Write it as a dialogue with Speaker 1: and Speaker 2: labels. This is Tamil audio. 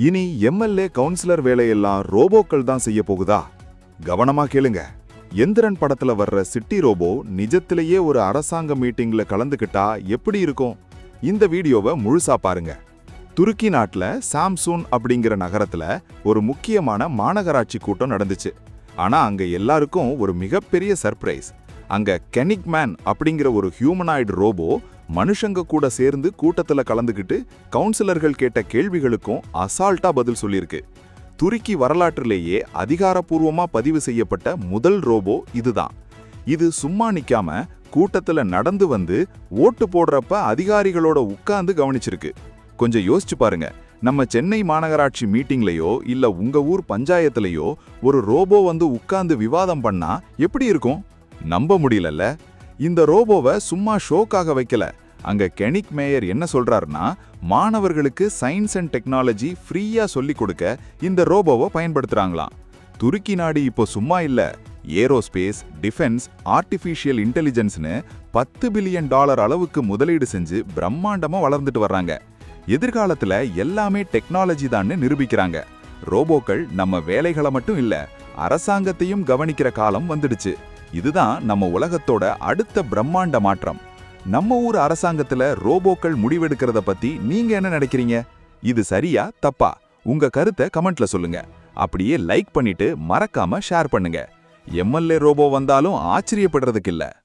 Speaker 1: இனி எம்எல்ஏ கவுன்சிலர் வேலையெல்லாம் ரோபோக்கள் தான் செய்ய போகுதா? கவனமா கேளுங்க. எந்திரன் படத்துல வர்ற சிட்டி ரோபோ நிஜத்திலேயே ஒரு அரசாங்க மீட்டிங்ல கலந்துக்கிட்டா எப்படி இருக்கும்? இந்த வீடியோவை முழுசா பாருங்க. துருக்கி நாட்டுல சாம்சூன் அப்படிங்கிற நகரத்துல ஒரு முக்கியமான மாநகராட்சி கூட்டம் நடந்துச்சு. ஆனா அங்க எல்லாருக்கும் ஒரு மிகப்பெரிய சர்ப்ரைஸ். அங்க கெனிக்மேன் அப்படிங்கிற ஒரு ஹியூமனாய்டு ரோபோ மனுஷங்க கூட சேர்ந்து கூட்டத்துல கலந்துக்கிட்டு கவுன்சிலர்கள் கேட்ட கேள்விகளுக்கும் அசால்ட்டா பதில் சொல்லியிருக்கு. துருக்கி வரலாற்றிலேயே அதிகாரப்பூர்வமா பதிவு செய்யப்பட்ட முதல் ரோபோ இதுதான். இது சும்மா நிக்காம கூட்டத்துல நடந்து வந்து ஓட்டு போடுறப்ப அதிகாரிகளோட உட்கார்ந்து கவனிச்சிருக்கு. கொஞ்சம் யோசிச்சு பாருங்க. நம்ம சென்னை மாநகராட்சி மீட்டிங்லயோ இல்ல உங்க ஊர் பஞ்சாயத்துலயோ ஒரு ரோபோ வந்து உட்கார்ந்து விவாதம் பண்ணா எப்படி இருக்கும்? நம்ப முடியலல்ல. இந்த ரோபோவை சும்மா ஷோக்காக வைக்கல. அங்க கெனிக் மேயர் என்ன சொல்றாருன்னா, மாணவர்களுக்கு சயின்ஸ் அண்ட் டெக்னாலஜி ஃப்ரீயா சொல்லி கொடுக்க இந்த ரோபோவை பயன்படுத்துறாங்களாம். துருக்கி நாடு இப்போ சும்மா இல்ல, ஏரோஸ்பேஸ், டிஃபென்ஸ், ஆர்டிஃபிஷியல் இன்டெலிஜென்ஸ்னு $10 பில்லியன் அளவுக்கு முதலீடு செஞ்சு பிரம்மாண்டமா வளர்ந்துட்டு வர்றாங்க. எதிர்காலத்துல எல்லாமே டெக்னாலஜி தான்னு நிரூபிக்கிறாங்க. ரோபோக்கள் நம்ம வேலைகளை மட்டும் இல்ல, அரசாங்கத்தையும் கவனிக்கிற காலம் வந்துடுச்சு. இதுதான் நம்ம உலகத்தோட அடுத்த பிரம்மாண்ட மாற்றம். நம்ம ஊர் அரசாங்கத்துல ரோபோக்கள் முடிவெடுக்கிறத பத்தி நீங்க என்ன நினைக்கிறீங்க? இது சரியா தப்பா? உங்க கருத்தை கமெண்ட்ல சொல்லுங்க. அப்படியே லைக் பண்ணிட்டு மறக்காம ஷேர் பண்ணுங்க. எம்எல்ஏ ரோபோ வந்தாலும் ஆச்சரியப்படுறதுக்கு இல்ல.